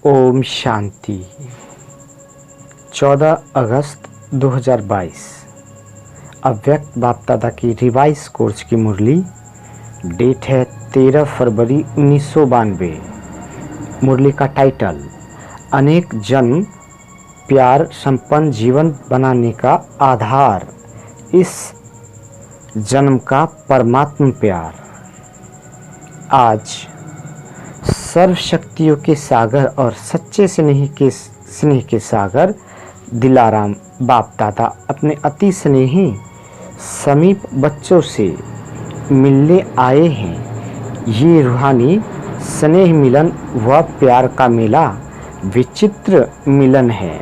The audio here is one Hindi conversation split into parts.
ओम शांति। 14 अगस्त 2022 अव्यक्त बाप दादा की रिवाइज कोर्स की मुरली। डेट है 13 फरवरी 1992। मुरली का टाइटल अनेक जन्म प्यार संपन्न जीवन बनाने का आधार, इस जन्म का परमात्म प्यार। आज सर्व शक्तियों के सागर और सच्चे स्नेह के सागर दिलाराम बाप दादा अपने अति स्नेही समीप बच्चों से मिलने आए हैं। ये रूहानी स्नेह मिलन व प्यार का मेला विचित्र मिलन है।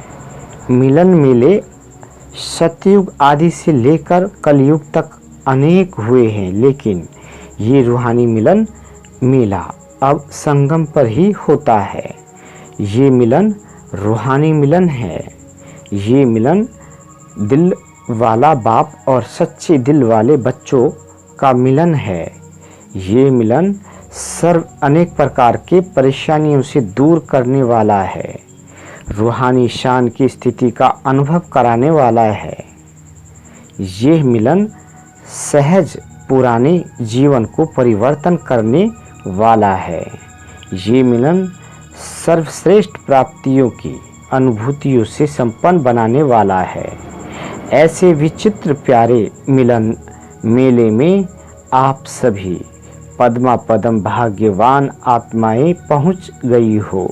मिलन मेले सतयुग आदि से लेकर कलयुग तक अनेक हुए हैं, लेकिन ये रूहानी मिलन मेला अब संगम पर ही होता है। ये मिलन रूहानी मिलन है। ये मिलन दिल वाला बाप और सच्चे दिल वाले बच्चों का मिलन है। ये मिलन सर्व अनेक प्रकार के परेशानियों से दूर करने वाला है। रूहानी शान की स्थिति का अनुभव कराने वाला है। ये मिलन सहज पुराने जीवन को परिवर्तन करने वाला है। ये मिलन सर्वश्रेष्ठ प्राप्तियों की अनुभूतियों से संपन्न बनाने वाला है। ऐसे विचित्र प्यारे मिलन मेले में आप सभी पद्मा पदम भाग्यवान आत्माएं पहुंच गई हो।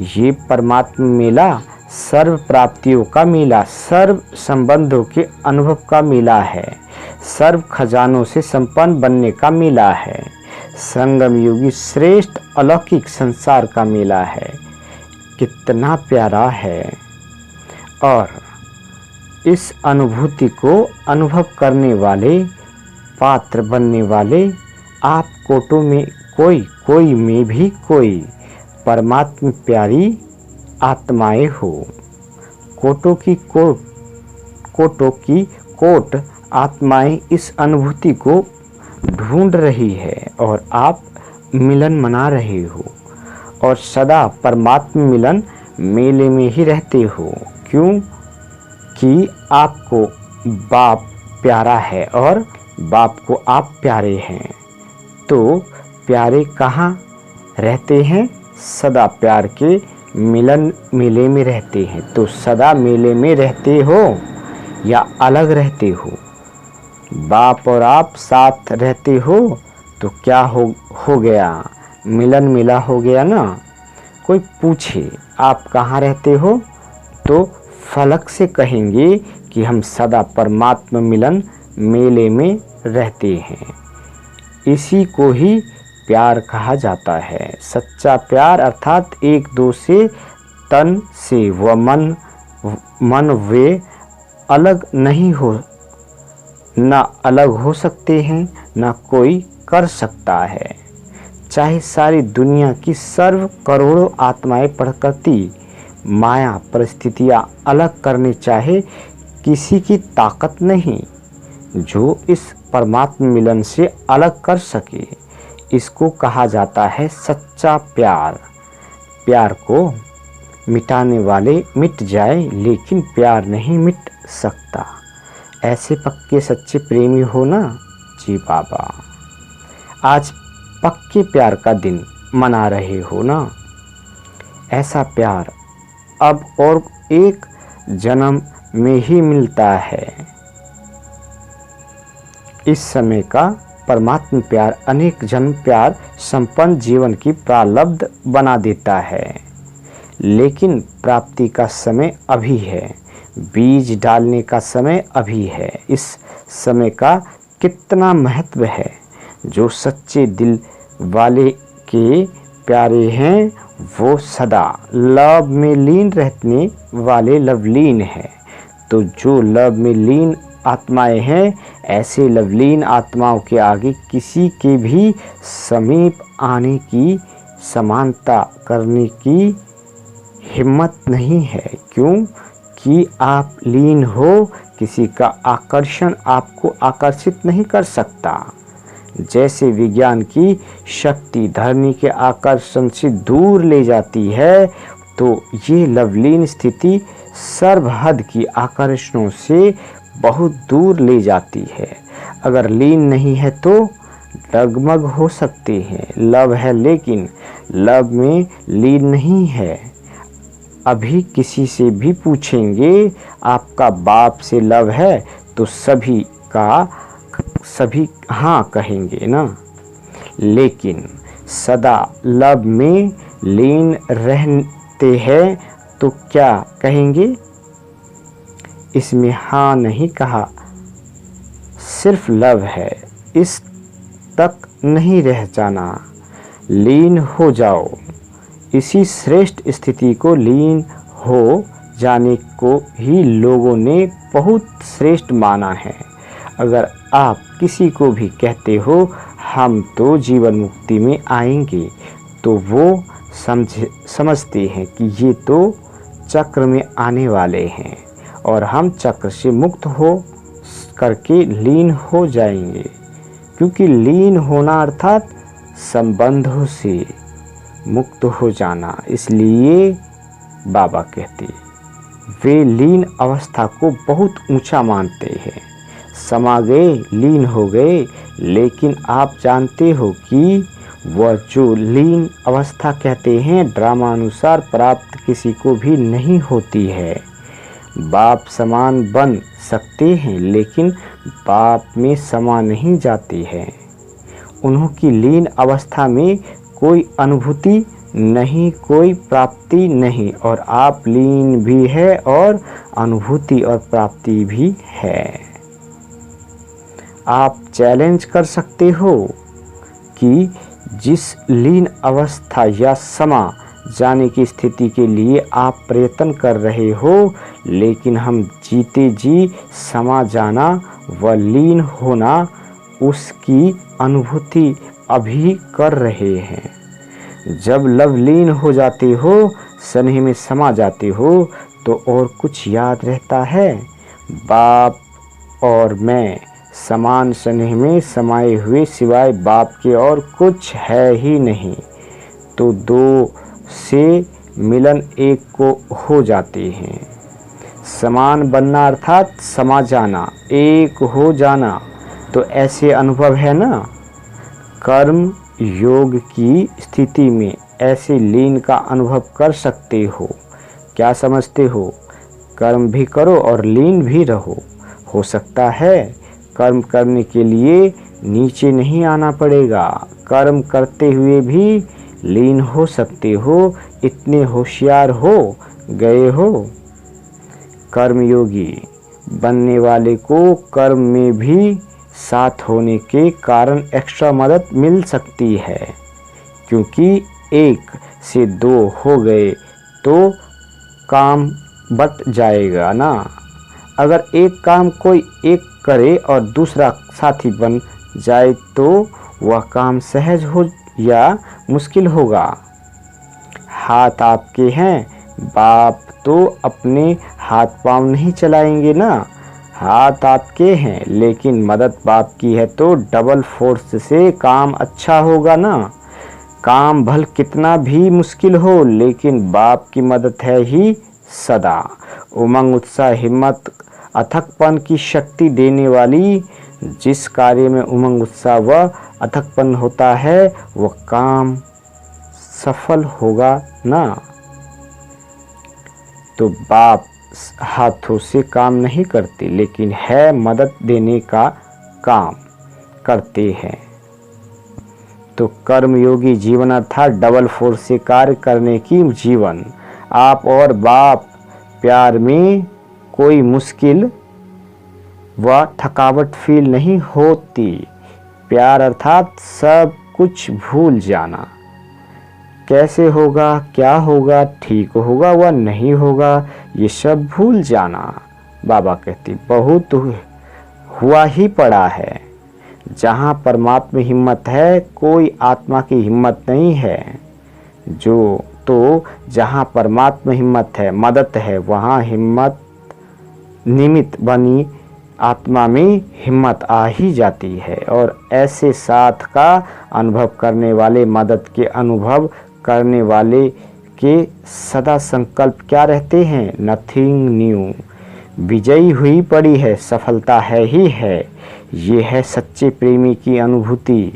ये परमात्मा मेला सर्व प्राप्तियों का मेला, सर्व संबंधों के अनुभव का मेला है, सर्व खजानों से संपन्न बनने का मेला है, संगम युगी श्रेष्ठ अलौकिक संसार का मेला है। कितना प्यारा है। और इस अनुभूति को अनुभव करने वाले, पात्र बनने वाले आप कोटों में कोई में भी कोई परमात्मा प्यारी आत्माएं हो। कोटों की कोट आत्माएं इस अनुभूति को ढूंढ रही है और आप मिलन मना रहे हो और सदा परमात्मा मिलन मेले में ही रहते हो, क्योंकि आपको बाप प्यारा है और बाप को आप प्यारे हैं। तो प्यारे कहाँ रहते हैं? सदा प्यार के मिलन मेले में रहते हैं। तो सदा मेले में रहते हो या अलग रहते हो? बाप और आप साथ रहते हो तो क्या हो गया? मिलन मिला हो गया ना। कोई पूछे आप कहाँ रहते हो तो फलक से कहेंगे कि हम सदा परमात्मा मिलन मेले में रहते हैं। इसी को ही प्यार कहा जाता है। सच्चा प्यार अर्थात एक दो से तन से व मन वे अलग नहीं हो, ना अलग हो सकते हैं, ना कोई कर सकता है। चाहे सारी दुनिया की सर्व करोड़ों आत्माएं प्रकृति माया परिस्थितियां अलग करने चाहे, किसी की ताकत नहीं जो इस परमात्मा मिलन से अलग कर सके। इसको कहा जाता है सच्चा प्यार। प्यार को मिटाने वाले मिट जाए, लेकिन प्यार नहीं मिट सकता। ऐसे पक्के सच्चे प्रेमी हो ना जी बाबा। आज पक्के प्यार का दिन मना रहे हो ना। ऐसा प्यार अब और एक जन्म में ही मिलता है। इस समय का परमात्मा प्यार अनेक जन्म प्यार संपन्न जीवन की प्रारब्ध बना देता है, लेकिन प्राप्ति का समय अभी है। बीज डालने का समय अभी है। इस समय का कितना महत्व है। जो सच्चे दिल वाले के प्यारे हैं वो सदा लव में लीन रहने वाले लवलीन हैं। तो जो लव में लीन आत्माएं हैं, ऐसे लवलीन आत्माओं के आगे किसी के भी समीप आने की, समानता करने की हिम्मत नहीं है। क्यों? कि आप लीन हो, किसी का आकर्षण आपको आकर्षित नहीं कर सकता। जैसे विज्ञान की शक्ति धरनी के आकर्षण से दूर ले जाती है, तो ये लवलीन स्थिति सर्वहद की आकर्षणों से बहुत दूर ले जाती है। अगर लीन नहीं है तो डगमग हो सकते हैं। लव है लेकिन लव में लीन नहीं है। अभी किसी से भी पूछेंगे आपका बाप से लव है तो सभी हाँ कहेंगे ना, लेकिन सदा लव में लीन रहते हैं तो क्या कहेंगे? इसमें हाँ नहीं कहा, सिर्फ लव है, इस तक नहीं रह जाना। लीन हो जाओ। इसी श्रेष्ठ स्थिति को लीन हो जाने को ही लोगों ने बहुत श्रेष्ठ माना है। अगर आप किसी को भी कहते हो हम तो जीवन मुक्ति में आएंगे, तो वो समझते हैं कि ये तो चक्र में आने वाले हैं और हम चक्र से मुक्त हो करके लीन हो जाएंगे। क्योंकि लीन होना अर्थात संबंधों से मुक्त हो जाना। इसलिए बाबा कहते वे लीन अवस्था को बहुत ऊंचा मानते हैं। समा गए, लीन हो गए, लेकिन आप जानते हो कि वह जो लीन अवस्था कहते हैं ड्रामानुसार प्राप्त किसी को भी नहीं होती है। बाप समान बन सकते हैं लेकिन बाप में समा नहीं जाती है। उन्हों की लीन अवस्था में कोई अनुभूति नहीं, कोई प्राप्ति नहीं, और आप लीन भी है और अनुभूति और प्राप्ति भी है। आप चैलेंज कर सकते हो कि जिस लीन अवस्था या समा जाने की स्थिति के लिए आप प्रयत्न कर रहे हो, लेकिन हम जीते जी समा जाना व लीन होना उसकी अनुभूति अभी कर रहे हैं। जब लवलीन हो जाते हो, स्नेह में समा जाते हो, तो और कुछ याद रहता है? बाप और मैं समान स्नेह में समाये हुए सिवाय बाप के और कुछ है ही नहीं। तो दो से मिलन एक को हो जाते हैं। समान बनना अर्थात समा जाना, एक हो जाना। तो ऐसे अनुभव है ना। कर्म योग की स्थिति में ऐसे लीन का अनुभव कर सकते हो। क्या समझते हो? कर्म भी करो और लीन भी रहो। हो सकता है कर्म करने के लिए नीचे नहीं आना पड़ेगा। कर्म करते हुए भी लीन हो सकते हो। इतने होशियार हो गए हो। कर्मयोगी बनने वाले को कर्म में भी साथ होने के कारण एक्स्ट्रा मदद मिल सकती है, क्योंकि एक से दो हो गए तो काम बट जाएगा ना। अगर एक काम कोई एक करे और दूसरा साथी बन जाए तो वह काम सहज हो या मुश्किल होगा। हाथ आपके हैं, बाप तो अपने हाथ पांव नहीं चलाएंगे ना। हाथ आपके हैं लेकिन मदद बाप की है तो डबल फोर्स से काम अच्छा होगा ना। काम भल कितना भी मुश्किल हो लेकिन बाप की मदद है ही सदा। उमंग, उत्साह, हिम्मत, अथकपन की शक्ति देने वाली जिस कार्य में उमंग, उत्साह व अथकपन होता है वह काम सफल होगा ना। तो बाप हाथों से काम नहीं करते लेकिन है मदद देने का काम करते हैं। तो कर्मयोगी जीवन अर्थात डबल फोर्स से कार्य करने की जीवन। आप और बाप प्यार में कोई मुश्किल व थकावट फील नहीं होती। प्यार अर्थात सब कुछ भूल जाना। कैसे होगा, क्या होगा, ठीक होगा व नहीं होगा, ये सब भूल जाना। बाबा कहते बहुत हुआ ही पड़ा है। जहाँ परमात्मा हिम्मत है कोई आत्मा की हिम्मत नहीं है। जो तो जहाँ परमात्मा हिम्मत है, मदद है, वहाँ हिम्मत निमित्त बनी आत्मा में हिम्मत आ ही जाती है। और ऐसे साथ का अनुभव करने वाले, मदद के अनुभव करने वाले के सदा संकल्प क्या रहते हैं? Nothing new. विजयी हुई पड़ी है, सफलता है ही है। ये है सच्चे प्रेमी की अनुभूति।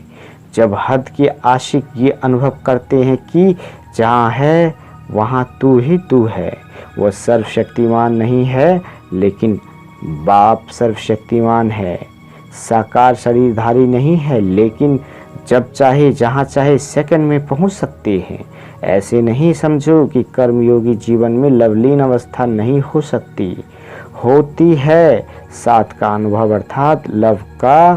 जब हद के आशिक ये अनुभव करते हैं कि जहाँ है वहाँ तू ही तू है। वह सर्वशक्तिमान नहीं है, लेकिन बाप सर्वशक्तिमान है। साकार शरीरधारी नहीं है, लेकिन जब चाहे जहाँ चाहे सेकंड में पहुँच सकते हैं। ऐसे नहीं समझो कि कर्मयोगी जीवन में लवलीन अवस्था नहीं हो सकती, होती है। साथ का अनुभव अर्थात लव का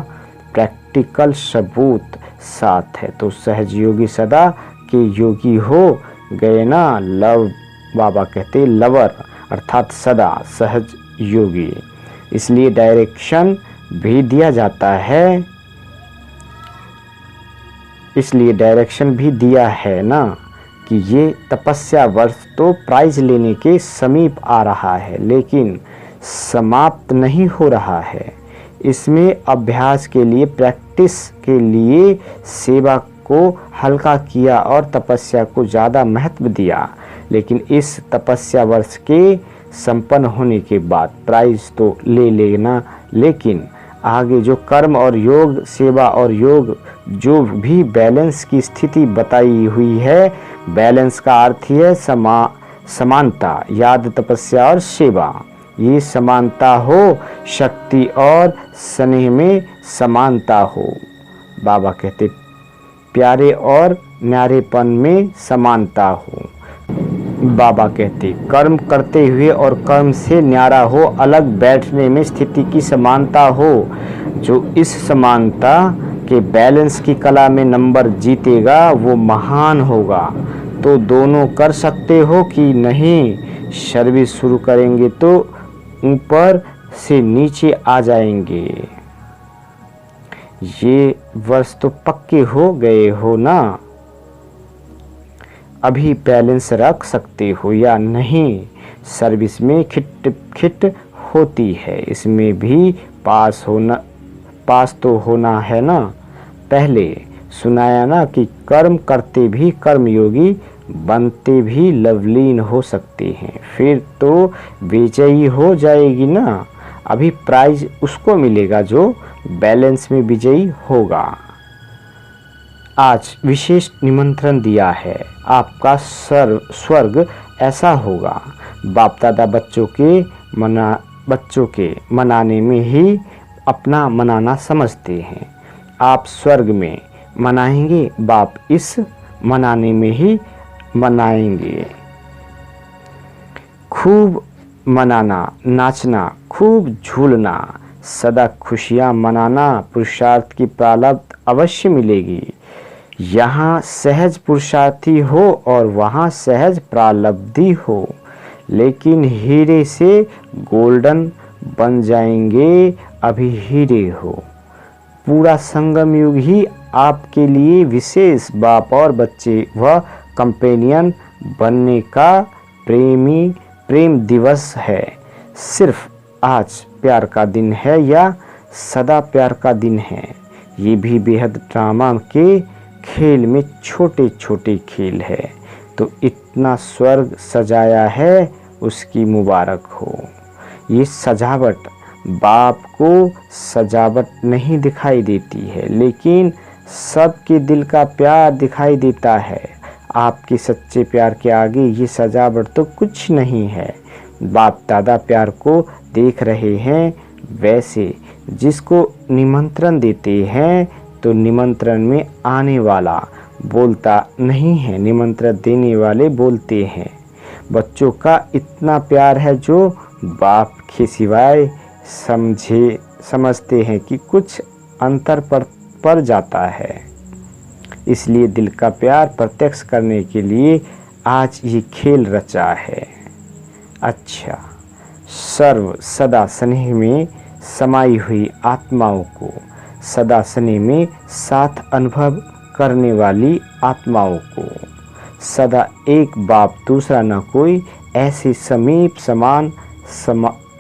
प्रैक्टिकल सबूत साथ है। तो सहज योगी सदा के योगी हो गए ना। लव, बाबा कहते लवर अर्थात सदा सहज योगी। इसलिए डायरेक्शन भी दिया जाता है, इसलिए डायरेक्शन भी दिया है ना कि ये तपस्या वर्ष तो प्राइज लेने के समीप आ रहा है, लेकिन समाप्त नहीं हो रहा है। इसमें अभ्यास के लिए, प्रैक्टिस के लिए सेवा को हल्का किया और तपस्या को ज़्यादा महत्व दिया। लेकिन इस तपस्या वर्ष के संपन्न होने के बाद प्राइज तो ले लेना, लेकिन आगे जो कर्म और योग, सेवा और योग, जो भी बैलेंस की स्थिति बताई हुई है, बैलेंस का अर्थ है समानता, याद, तपस्या और सेवा। ये समानता हो, शक्ति और स्नेह में समानता हो। बाबा कहते प्यारे और न्यारेपन में समानता हो। बाबा कहते कर्म करते हुए और कर्म से न्यारा हो, अलग बैठने में स्थिति की समानता हो। जो इस समानता के बैलेंस की कला में नंबर जीतेगा वो महान होगा। तो दोनों कर सकते हो कि नहीं? सर्विस शुरू करेंगे तो ऊपर से नीचे आ जाएंगे। ये वर्ष तो पक्के हो गए हो ना। अभी बैलेंस रख सकते हो या नहीं? सर्विस में खिट होती है, इसमें भी पास तो होना है ना। पहले सुनाया ना कि कर्म करते भी कर्मयोगी, बनते भी लवलीन हो सकते हैं, फिर तो विजयी हो जाएगी ना। अभी प्राइज उसको मिलेगा जो बैलेंस में विजयी होगा। आज विशेष निमंत्रण दिया है, आपका स्वर्ग ऐसा होगा। बाप दादा बच्चों के मनाने में ही अपना मनाना समझते हैं। आप स्वर्ग में मनाएंगे, बाप इस मनाने में ही मनाएंगे। खूब मनाना, नाचना, खूब झूलना, सदा खुशियाँ मनाना, पुरुषार्थ की प्रारब्ध अवश्य मिलेगी। यहाँ सहज पुरुषार्थी हो और वहाँ सहज प्रारब्धि हो, लेकिन हीरे से गोल्डन बन जाएंगे, अभी हीरे हो। पूरा संगम युग ही आपके लिए विशेष बाप और बच्चे व कंपेनियन बनने का प्रेम दिवस है। सिर्फ आज प्यार का दिन है या सदा प्यार का दिन है? ये भी बेहद ड्रामा के खेल में छोटे छोटे खेल है। तो इतना स्वर्ग सजाया है, उसकी मुबारक हो। ये सजावट बाप को सजावट नहीं दिखाई देती है, लेकिन सबके दिल का प्यार दिखाई देता है। आपके सच्चे प्यार के आगे ये सजावट तो कुछ नहीं है। बाप दादा प्यार को देख रहे हैं। वैसे जिसको निमंत्रण देते हैं तो निमंत्रण में आने वाला बोलता नहीं है, निमंत्रण देने वाले बोलते हैं। बच्चों का इतना प्यार है जो बाप के सिवाय समझते हैं कि कुछ अंतर पड़ जाता है। इसलिए दिल का प्यार प्रत्यक्ष करने के लिए आज ये खेल रचा है। अच्छा, सर्व सदा स्नेह में समाई हुई आत्माओं को, सदा स्नेह में साथ अनुभव करने वाली आत्माओं को, सदा एक बाप दूसरा न कोई, ऐसे समीप समान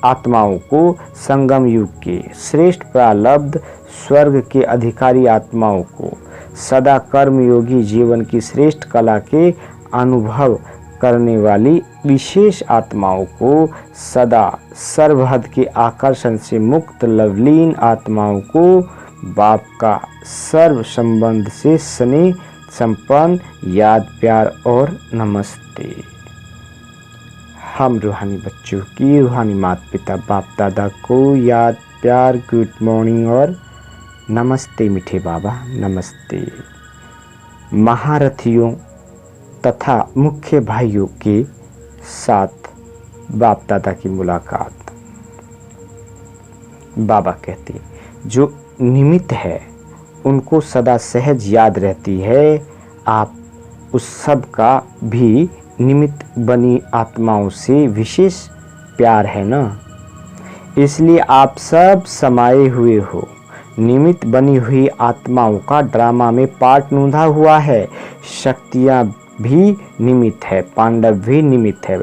आत्माओं को संगम युग के श्रेष्ठ प्रारब्ध स्वर्ग के अधिकारी आत्माओं को सदा कर्मयोगी जीवन की श्रेष्ठ कला के अनुभव करने वाली विशेष आत्माओं को सदा सर्वहद के आकर्षण से मुक्त लवलीन आत्माओं को बाप का सर्व संबंध से स्नेह संपन्न याद प्यार और नमस्ते। हम रूहानी बच्चों की रूहानी माता पिता बाप दादा को याद प्यार गुड मॉर्निंग और नमस्ते मीठे बाबा नमस्ते। महारथियों तथा मुख्य भाइयों के साथ बाप दादा की मुलाकात। बाबा कहते जो निमित्त है उनको सदा सहज याद रहती है। आप उस सब का भी निमित्त बनी आत्माओं से विशेष प्यार है ना, इसलिए आप सब समाये हुए हो। निमित्त बनी हुई आत्माओं का ड्रामा में पार्ट नूंधा हुआ है। शक्तियाँ भी निमित्त है, पांडव भी निमित्त है।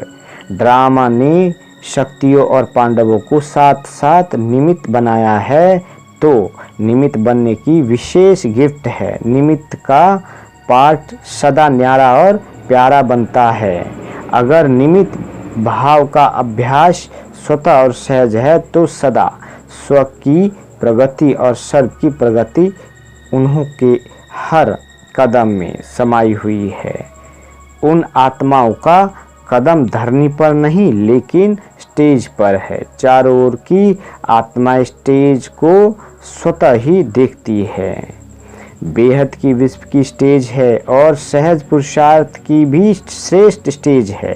ड्रामा ने शक्तियों और पांडवों को साथ साथ निमित्त बनाया है, तो निमित्त बनने की विशेष गिफ्ट है। निमित्त का पार्ट सदा न्यारा और प्यारा बनता है। अगर निमित्त भाव का अभ्यास स्वतः और सहज है तो सदा स्व की प्रगति और सर्व की प्रगति उन्हों के हर कदम में समाई हुई है। उन आत्माओं का कदम धरनी पर नहीं लेकिन स्टेज पर है। चारों ओर की आत्मा स्टेज को स्वतः ही देखती है। बेहद की विश्व की स्टेज है और सहज पुरुषार्थ की भी श्रेष्ठ स्टेज है।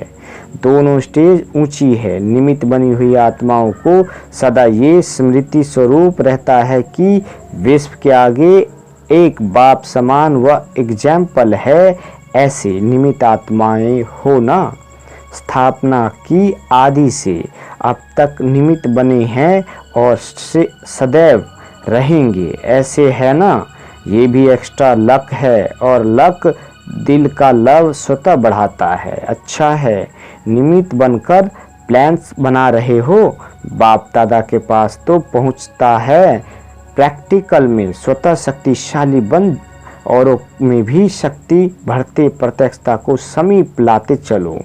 दोनों स्टेज ऊंची है। निमित्त बनी हुई आत्माओं को सदा ये स्मृति स्वरूप रहता है कि विश्व के आगे एक बाप समान व एग्जाम्पल है। ऐसे निमित्त आत्माएं हो ना। स्थापना की आदि से अब तक निमित्त बने हैं और सदैव रहेंगे, ऐसे है ना। ये भी एक्स्ट्रा लक है और लक दिल का लव स्वतः बढ़ाता है। अच्छा है निमित्त बनकर प्लान्स बना रहे हो। बाप दादा के पास तो पहुंचता है। प्रैक्टिकल में स्वतः शक्तिशाली बन औरों में भी शक्ति बढ़ते प्रत्यक्षता को समीप लाते चलो।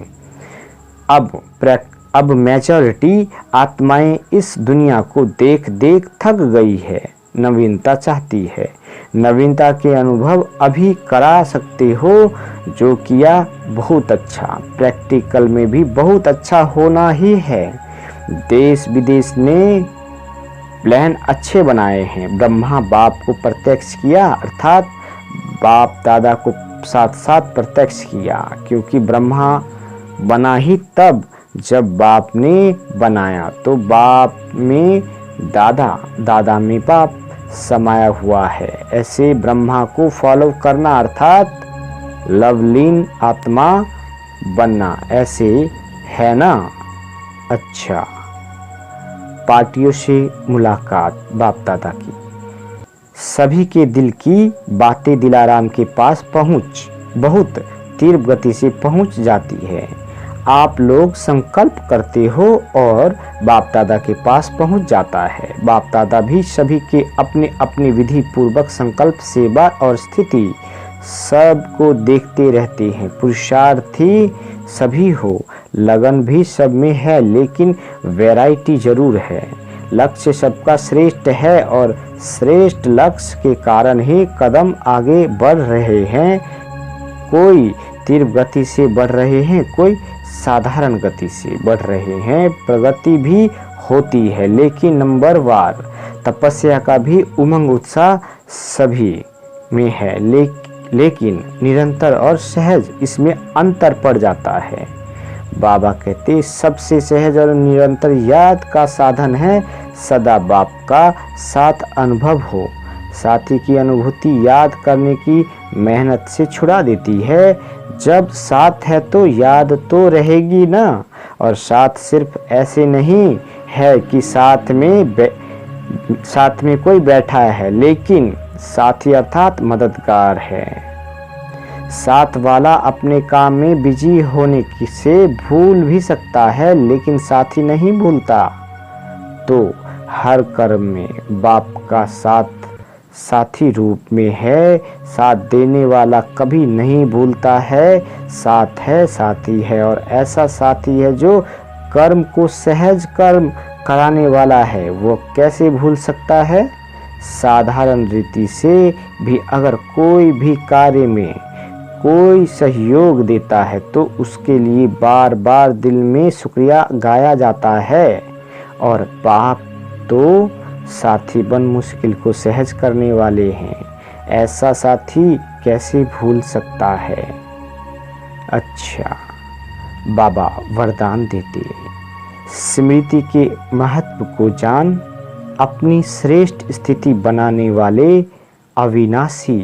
अब मेजॉरिटी आत्माएं इस दुनिया को देख देख थक गई है, नवीनता चाहती है। नवीनता के अनुभव अभी करा सकते हो। जो किया बहुत अच्छा, प्रैक्टिकल में भी बहुत अच्छा होना ही है। देश विदेश ने प्लान अच्छे बनाए हैं। ब्रह्मा बाप को प्रत्यक्ष किया अर्थात बाप दादा को साथ साथ प्रत्यक्ष किया, क्योंकि ब्रह्मा बना ही तब जब बाप ने बनाया। तो बाप में दादा, दादा में बाप समाया हुआ है। ऐसे ब्रह्मा को फॉलो करना अर्थात लवलीन आत्मा बनना, ऐसे है ना। अच्छा, पार्टियों से मुलाकात बाप दादा की। सभी के दिल की बातें दिलाराम के पास बहुत तीव्र गति से पहुंच जाती है। आप लोग संकल्प करते हो और बाप दादा के पास पहुंच जाता है। बाप दादा भी सभी के अपने अपने विधि पूर्वक संकल्प, सेवा और स्थिति सबको देखते रहते हैं। पुरुषार्थी सभी हो, लगन भी सब में है, लेकिन वैरायटी जरूर है। लक्ष्य सबका श्रेष्ठ है और श्रेष्ठ लक्ष्य के कारण ही कदम आगे बढ़ रहे हैं। कोई तीव्र गति से बढ़ रहे हैं, कोई साधारण गति से बढ़ रहे हैं। प्रगति भी होती है लेकिन नंबरवार। तपस्या का भी उमंग उत्साह सभी में है, लेकिन निरंतर और सहज इसमें अंतर पड़ जाता है। बाबा कहते सबसे सहज और निरंतर याद का साधन है सदा बाप का साथ अनुभव हो। साथी की अनुभूति याद करने की मेहनत से छुड़ा देती है। जब साथ है तो याद तो रहेगी ना। और साथ सिर्फ ऐसे नहीं है कि साथ में कोई बैठा है, लेकिन साथी अर्थात मददगार है। साथ वाला अपने काम में बिजी होने से भूल भी सकता है, लेकिन साथी नहीं भूलता। तो हर कर्म में बाप का साथ साथी रूप में है। साथ देने वाला कभी नहीं भूलता है। साथ है, साथी है, और ऐसा साथी है जो कर्म को सहज कर्म कराने वाला है। वो कैसे भूल सकता है? साधारण रीति से भी अगर कोई भी कार्य में कोई सहयोग देता है तो उसके लिए बार बार दिल में शुक्रिया गाया जाता है। और बाप तो साथी बन मुश्किल को सहज करने वाले हैं। ऐसा साथी कैसे भूल सकता है? अच्छा, बाबा वरदान देते, स्मृति के महत्व को जान, अपनी श्रेष्ठ स्थिति बनाने वाले अविनाशी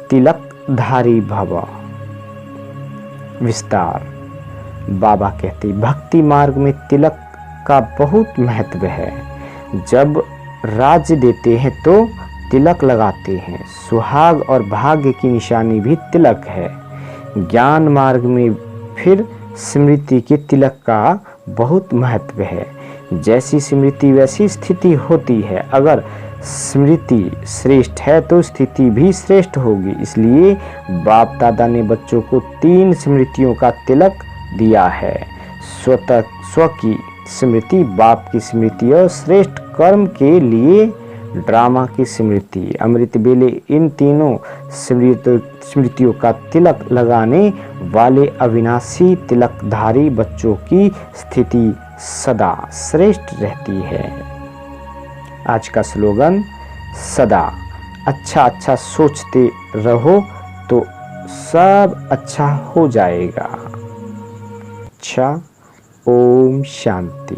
तिलकधारी भव। विस्तार। बाबा कहते, भक्ति मार्ग में तिलक का बहुत महत्व है। जब राज्य देते हैं तो तिलक लगाते हैं। सुहाग और भाग्य की निशानी भी तिलक है। ज्ञान मार्ग में फिर स्मृति के तिलक का बहुत महत्व है। जैसी स्मृति वैसी स्थिति होती है। अगर स्मृति श्रेष्ठ है तो स्थिति भी श्रेष्ठ होगी। इसलिए बाप दादा ने बच्चों को 3 स्मृतियों का तिलक दिया है। स्व की स्मृति, बाप की स्मृति और श्रेष्ठ कर्म के लिए ड्रामा की स्मृति। अमृत बेले इन तीनों स्मृतियों का तिलक लगाने वाले अविनाशी तिलकधारी बच्चों की स्थिति सदा श्रेष्ठ रहती है। आज का स्लोगन, सदा अच्छा अच्छा सोचते रहो तो सब अच्छा हो जाएगा। अच्छा, ओम शांति।